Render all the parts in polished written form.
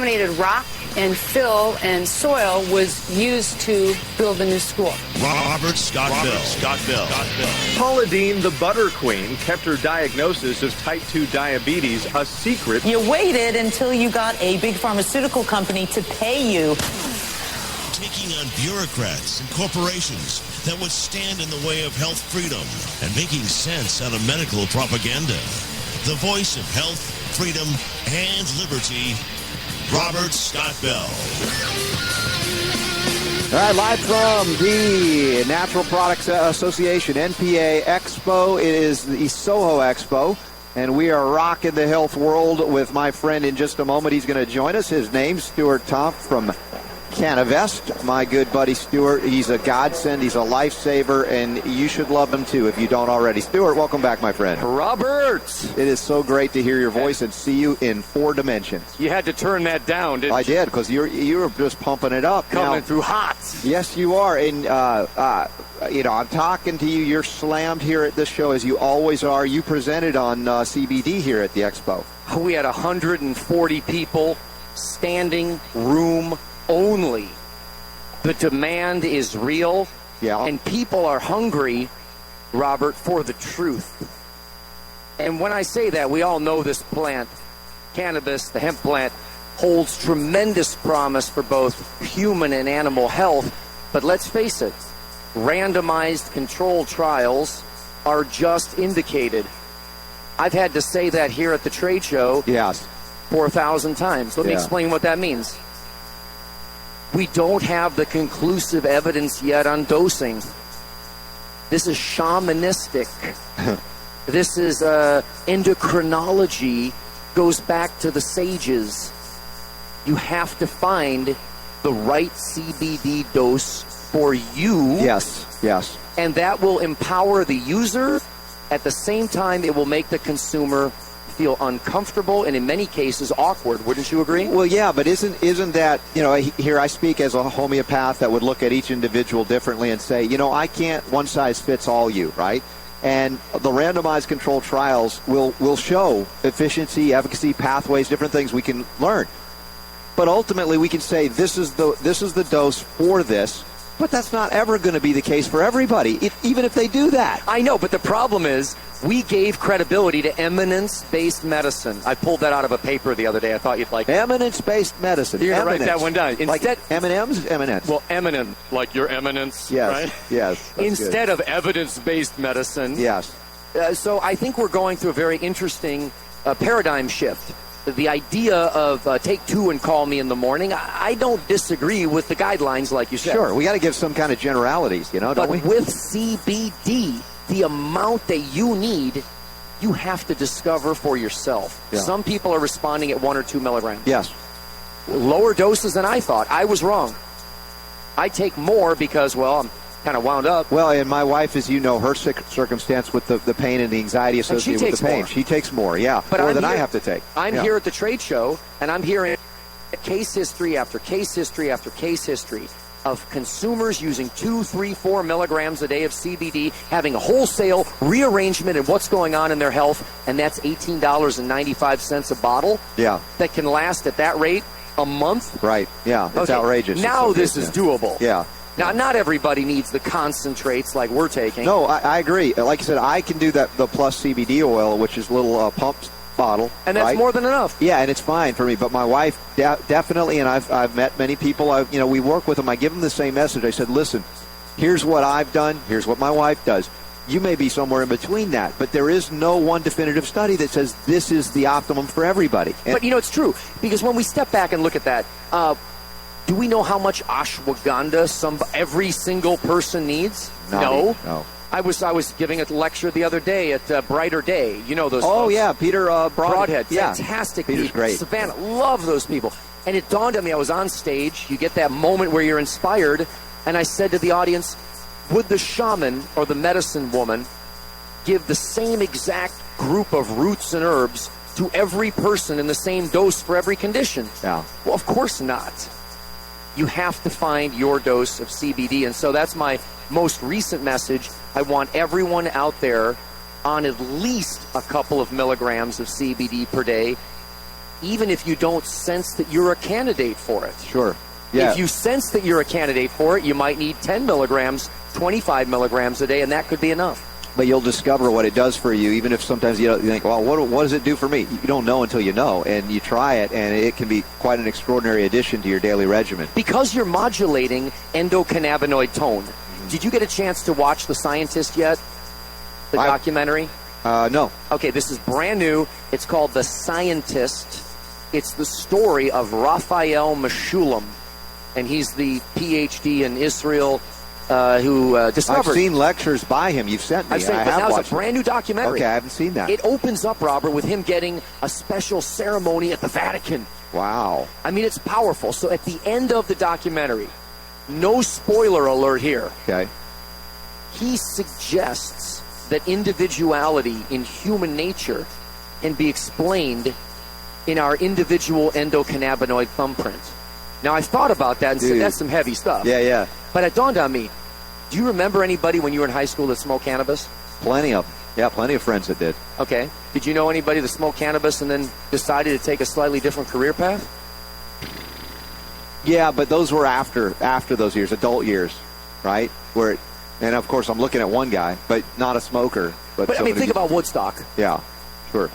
Contaminated rock and fill and soil was used to build the new school. Robert Scott Bell. Paula Deen, the butter queen, kept her diagnosis of type 2 diabetes a secret. You waited until you got a big pharmaceutical company to pay you. Taking on bureaucrats and corporations that would stand in the way of health freedom and making sense out of medical propaganda. The voice of health, freedom, and liberty, Robert Scott Bell. All right, live from the Natural Products Association, NPA Expo. It is the Soho Expo, and we are rocking the health world with my friend in just a moment. He's going to join us. His name's Stuart Tomp from Canavest. My good buddy Stuart, he's a godsend, he's a lifesaver, and you should love him too if you don't already. Stuart, welcome back, my friend. Robert! It is so great to hear your voice and see you in 4 dimensions. You had to turn that down, didn't you? I did, because you were just pumping it up. Coming through hot. Yes, you are. And, I'm talking to you. You're slammed here at this show, as you always are. You presented on CBD here at the Expo. We had 140 people, standing room only. The demand is real, and people are hungry, Robert, for the truth. And when I say that, we all know this plant, cannabis, the hemp plant, holds tremendous promise for both human and animal health. But let's face it, randomized controlled trials are just indicated. I've had to say that here at the trade show 4,000 times. Let me explain what that means. We don't have the conclusive evidence yet on dosing. This is shamanistic. This is endocrinology, goes back to the sages. You have to find the right CBD dose for you. Yes. And that will empower the user. At the same time, it will make the consumer feel uncomfortable and in many cases awkward. Wouldn't you agree? Well, yeah, but isn't that, here I speak as a homeopath that would look at each individual differently and say, I can't one size fits all you, right? And the randomized controlled trials will show efficiency, efficacy, pathways, different things we can learn. But ultimately we can say this is the dose for this. But that's not ever going to be the case for everybody, even if they do that. I know, but the problem is we gave credibility to eminence-based medicine. I pulled that out of a paper the other day. I thought you'd like it. Eminence-based medicine. You're going to write that one down. Like M&M's? Eminence. Well, eminent, like your eminence, yes, right? Yes. Instead of evidence-based medicine. Yes. So I think we're going through a very interesting paradigm shift. The idea of take 2 and call me in the morning, I don't disagree with the guidelines like you said. Sure, we got to give some kind of generalities, don't we? But with CBD, the amount that you need, you have to discover for yourself. Yeah. Some people are responding at 1 or 2 milligrams. Yes. Lower doses than I thought. I was wrong. I take more because, I'm kind of wound up. Well, and my wife, as you know, her circumstance with the pain and the anxiety associated with the pain. She takes more, more than I have to take. I'm here at the trade show, and I'm hearing case history after case history after case history of consumers using 2, 3, 4 milligrams a day of CBD, having a wholesale rearrangement in what's going on in their health, and that's $18.95 a bottle. Yeah. That can last at that rate a month. Right. Yeah. It's outrageous. Now this is doable. Yeah. Now, not everybody needs the concentrates like we're taking. No, I agree. Like I said, I can do that. The Plus CBD oil, which is a little pump bottle, and that's more than enough. Yeah, and it's fine for me. But my wife definitely, and I've met many people. We work with them. I give them the same message. I said, listen, here's what I've done. Here's what my wife does. You may be somewhere in between that, but there is no one definitive study that says this is the optimum for everybody. But it's true, because when we step back and look at that. Do we know how much ashwagandha every single person needs? No. I was giving a lecture the other day at Brighter Day. You know those folks. Yeah, Peter Broadhead. Yeah. Fantastic Peter's people. Great. Savannah, love those people. And it dawned on me, I was on stage. You get that moment where you're inspired. And I said to the audience, would the shaman or the medicine woman give the same exact group of roots and herbs to every person in the same dose for every condition? Yeah. Well, of course not. You have to find your dose of CBD. And so that's my most recent message. I want everyone out there on at least a couple of milligrams of CBD per day. even if you don't sense that you're a candidate for it. Sure. Yeah. If you sense that you're a candidate for it, you might need 10 milligrams, 25 milligrams a day, and that could be enough. But you'll discover what it does for you, even if sometimes you think, well, what does it do for me? You don't know until you know, and you try it, and it can be quite an extraordinary addition to your daily regimen. Because you're modulating endocannabinoid tone. Did you get a chance to watch The Scientist yet? The documentary? No. Okay, this is brand new. It's called The Scientist. It's the story of Raphael Mechoulam, and he's the PhD in Israel who discovered. I've seen lectures by him. You've sent me. But now it's a brand new documentary. Okay, I haven't seen that. It opens up, Robert, with him getting a special ceremony at the Vatican. Wow. I mean, it's powerful. So at the end of the documentary, no spoiler alert here. Okay. He suggests that individuality in human nature can be explained in our individual endocannabinoid thumbprint. Now, I thought about that and said, that's some heavy stuff. Yeah. But it dawned on me, do you remember anybody when you were in high school that smoked cannabis? Plenty of them. Yeah, plenty of friends that did. Okay. Did you know anybody that smoked cannabis and then decided to take a slightly different career path? Yeah, but those were after those years, adult years, right? And of course, I'm looking at one guy, but not a smoker. But I mean, think about Woodstock. Yeah, sure.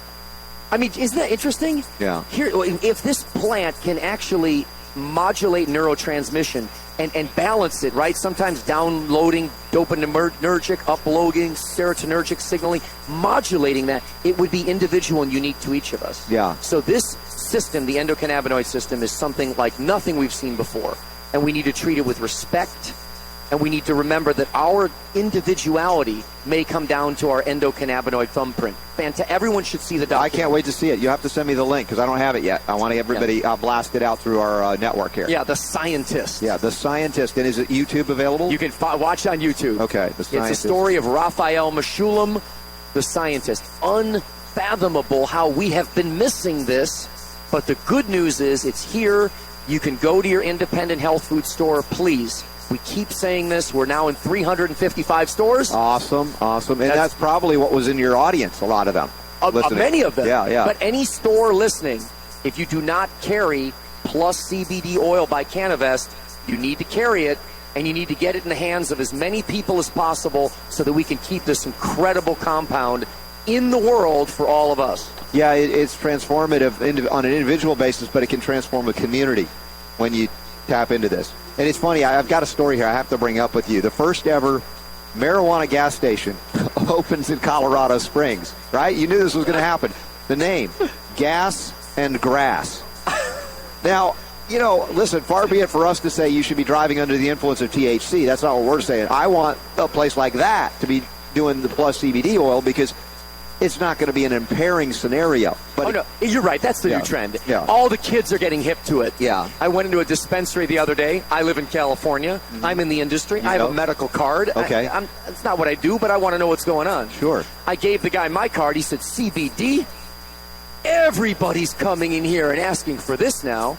I mean, isn't that interesting? Yeah. Here, if this plant can actually modulate neurotransmission and balance it, right? Sometimes downloading dopaminergic, uploading serotonergic signaling, modulating that, it would be individual and unique to each of us. Yeah. So this system, the endocannabinoid system, is something like nothing we've seen before. And we need to treat it with respect. And we need to remember that our individuality may come down to our endocannabinoid thumbprint. Everyone should see the documentary. I can't wait to see it. You have to send me the link because I don't have it yet. I want to everybody blast it out through our network here. Yeah, The Scientist. Yeah, The Scientist. And is it YouTube available? You can watch on YouTube. Okay, The Scientist. It's the story of Raphael Mechoulam, The Scientist. Unfathomable how we have been missing this, but the good news is it's here. You can go to your independent health food store, please. We keep saying this. We're now in 355 stores. Awesome. And that's probably what was in your audience, a lot of them. Many of them. Yeah. But any store listening, if you do not carry Plus CBD oil by Canavest, you need to carry it, and you need to get it in the hands of as many people as possible so that we can keep this incredible compound in the world for all of us. Yeah, it's transformative on an individual basis, but it can transform a community when you tap into this. And it's funny, I've got a story here I have to bring up with you. The first ever marijuana gas station opens in Colorado Springs, right? You knew this was going to happen. The name, Gas and Grass. Now, listen, far be it for us to say you should be driving under the influence of THC. That's not what we're saying. I want a place like that to be doing the Plus CBD oil because it's not going to be an impairing scenario. But no, you're right. That's the new trend. Yeah. All the kids are getting hip to it. Yeah. I went into a dispensary the other day. I live in California. Mm-hmm. I'm in the industry. I have a medical card. Okay. It's not what I do, but I want to know what's going on. Sure. I gave the guy my card. He said, CBD? Everybody's coming in here and asking for this now.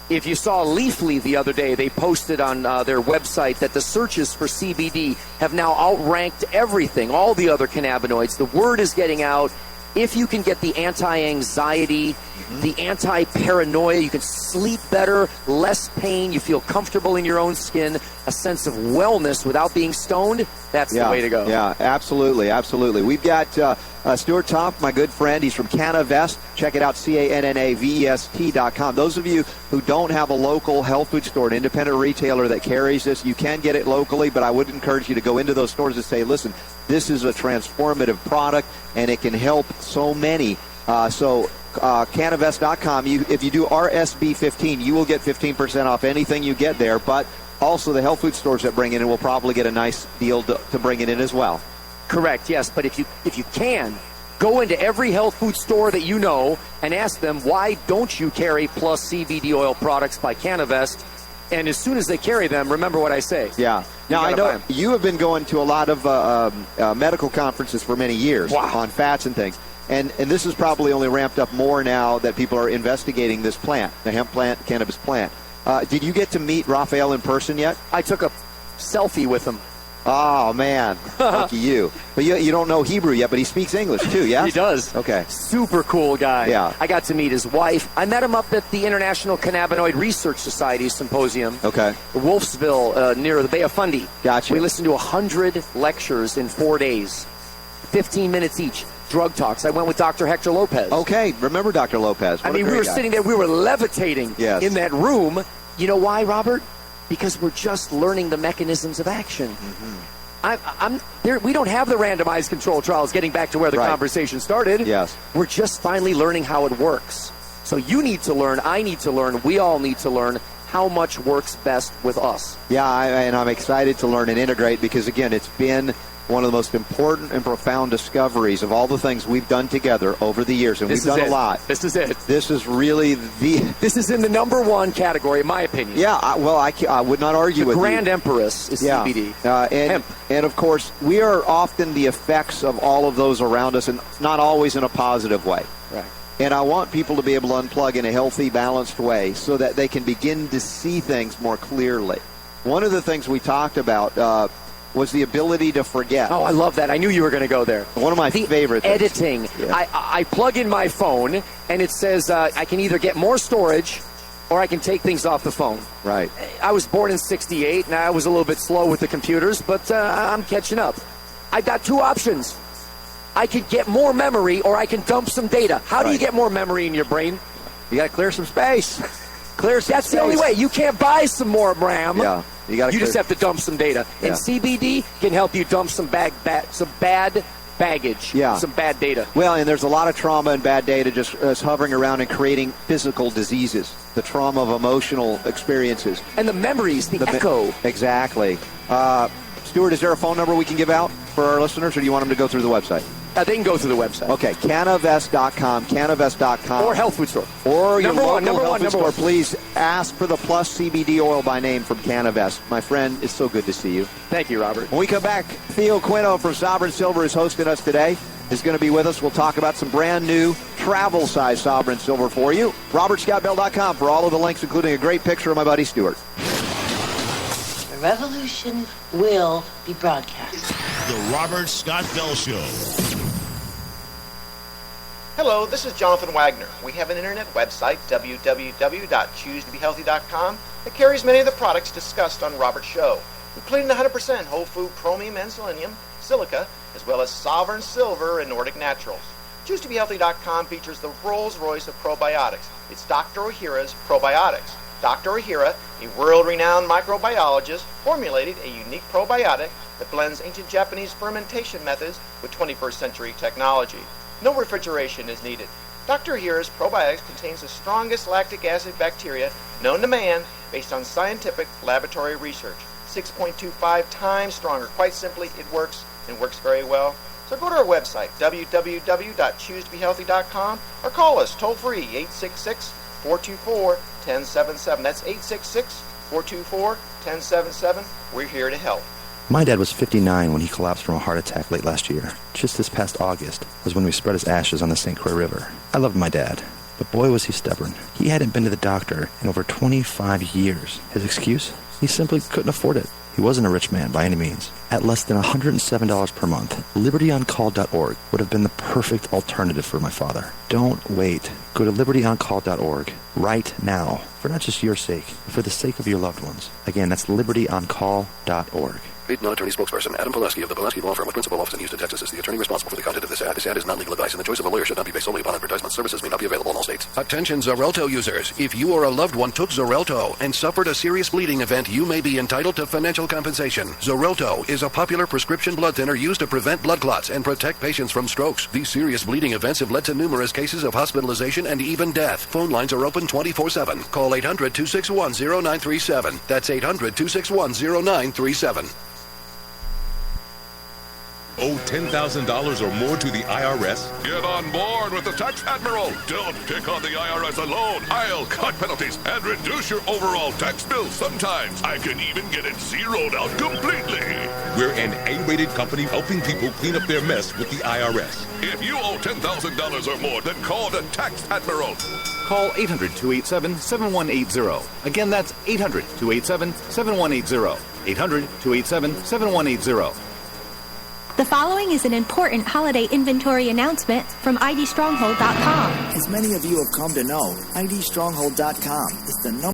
If you saw Leafly the other day, they posted on their website that the searches for CBD have now outranked everything, all the other cannabinoids. The word is getting out. If you can get the anti-anxiety, the anti-paranoia, you can sleep better, less pain, you feel comfortable in your own skin, a sense of wellness without being stoned, that's the way to go. Yeah, absolutely. We've got Stuart Topp, my good friend. He's from Canavest. Check it out, CANNAVEST.com. Those of you who don't have a local health food store, an independent retailer that carries this, you can get it locally, but I would encourage you to go into those stores and say, listen, this is a transformative product, and it can help so many. Canavest.com, if you do RSB15, you will get 15% off anything you get there, but also the health food stores that bring it in will probably get a nice deal to bring it in as well. Correct, yes, but if you can, go into every health food store that you know and ask them, why don't you carry Plus CBD oil products by Canavest? And as soon as they carry them, remember what I say. Yeah. Now, I know you have been going to a lot of medical conferences for many years on fats and things. And this is probably only ramped up more now that people are investigating this plant, the hemp plant, cannabis plant. Did you get to meet Raphael in person yet? I took a selfie with him. Oh, man. Lucky you. But you don't know Hebrew yet, but he speaks English, too, yeah? He does. Okay. Super cool guy. Yeah. I got to meet his wife. I met him up at the International Cannabinoid Research Society Symposium. Okay. Wolfsville, near the Bay of Fundy. Gotcha. We listened to 100 lectures in 4 days, 15 minutes each. Drug talks. I went with Dr. Hector Lopez. Okay. Remember Dr. Lopez. I mean, we were sitting there. We were levitating in that room. You know why, Robert? Because we're just learning the mechanisms of action. We don't have the randomized control trials, getting back to where the conversation started. Yes. We're just finally learning how it works. So you need to learn, I need to learn, we all need to learn how much works best with us. Yeah, and I'm excited to learn and integrate because, again, it's been one of the most important and profound discoveries of all the things we've done together over the years, and we've done a lot. This is it. This is really This is in the number one category, in my opinion. Yeah, I would not argue with you. The Grand Empress is CBD. Hemp. And, of course, we are often the effects of all of those around us, and not always in a positive way. Right. And I want people to be able to unplug in a healthy, balanced way so that they can begin to see things more clearly. One of the things we talked about was the ability to forget. Oh, I love that. I knew you were going to go there. One of my favorite things. Editing. Yeah. I plug in my phone, and it says I can either get more storage or I can take things off the phone. Right. I was born in '68, and I was a little bit slow with the computers, but I'm catching up. I've got two options. I could get more memory, or I can dump some data. How do you get more memory in your brain? You got to clear some space. That's the only way. You can't buy some more RAM. Yeah. You just have to dump some data. Yeah. And CBD can help you dump some bad baggage, some bad data. Well, and there's a lot of trauma and bad data just hovering around and creating physical diseases, the trauma of emotional experiences. And the memories, the echo. Exactly. Stuart, is there a phone number we can give out for our listeners, or do you want them to go through the website? They can go through the website. Okay, Canavest.com, Canavest.com. Or health food store. Or your local health food store. One. Please ask for the Plus CBD oil by name from Canavest. My friend, it's so good to see you. Thank you, Robert. When we come back, Theo Quino from Sovereign Silver is hosting us today. Is going to be with us. We'll talk about some brand new travel size Sovereign Silver for you. RobertScottBell.com for all of the links, including a great picture of my buddy Stuart. The revolution will be broadcast. The Robert Scott Bell Show. Hello, this is Jonathan Wagner. We have an internet website, www.choosetobehealthy.com, that carries many of the products discussed on Robert's show, including the 100% whole food chromium and selenium, silica, as well as Sovereign Silver and Nordic Naturals. ChooseToBeHealthy.com features the Rolls-Royce of probiotics. It's Dr. Ohhira's Probiotics. Dr. Ohhira, a world-renowned microbiologist, formulated a unique probiotic that blends ancient Japanese fermentation methods with 21st century technology. No refrigeration is needed. Dr. Ohhira's probiotics contains the strongest lactic acid bacteria known to man based on scientific laboratory research. 6.25 times stronger. Quite simply, it works and works very well. So go to our website, www.choosetobehealthy.com, or call us toll-free, 866-424-1077. That's 866-424-1077. We're here to help. My dad was 59 when he collapsed from a heart attack late last year. Just this past August was when we spread his ashes on the St. Croix River. I loved my dad, but boy was he stubborn. He hadn't been to the doctor in over 25 years. His excuse? He simply couldn't afford it. He wasn't a rich man by any means. At less than $107 per month, LibertyOnCall.org would have been the perfect alternative for my father. Don't wait. Go to LibertyOnCall.org right now, for not just your sake, but for the sake of your loved ones. Again, that's LibertyOnCall.org. Paid non-attorney spokesperson Adam Pulaski of the Pulaski Law Firm with principal office in Houston, Texas is the attorney responsible for the content of this ad. This ad is not legal advice, and the choice of a lawyer should not be based solely upon advertisement. Services may not be available in all states. Attention Xarelto users. If you or a loved one took Xarelto and suffered a serious bleeding event, you may be entitled to financial compensation. Xarelto is a popular prescription blood thinner used to prevent blood clots and protect patients from strokes. These serious bleeding events have led to numerous cases of hospitalization and even death. Phone lines are open 24/7. Call 800-261-0937. That's 800-261-0937. OG $10,000 or more to the IRS? Get on board with the Tax Admiral. Don't pick on the IRS alone. I'll cut penalties and reduce your overall tax bill. Sometimes I can even get it zeroed out completely. We're an A-rated company helping people clean up their mess with the IRS. If you owe $10,000 or more, then call the Tax Admiral. Call 800-287-7180. Again, that's 800-287-7180. 800-287-7180. The following is an important holiday inventory announcement from IDStronghold.com. As many of you have come to know, IDStronghold.com is the number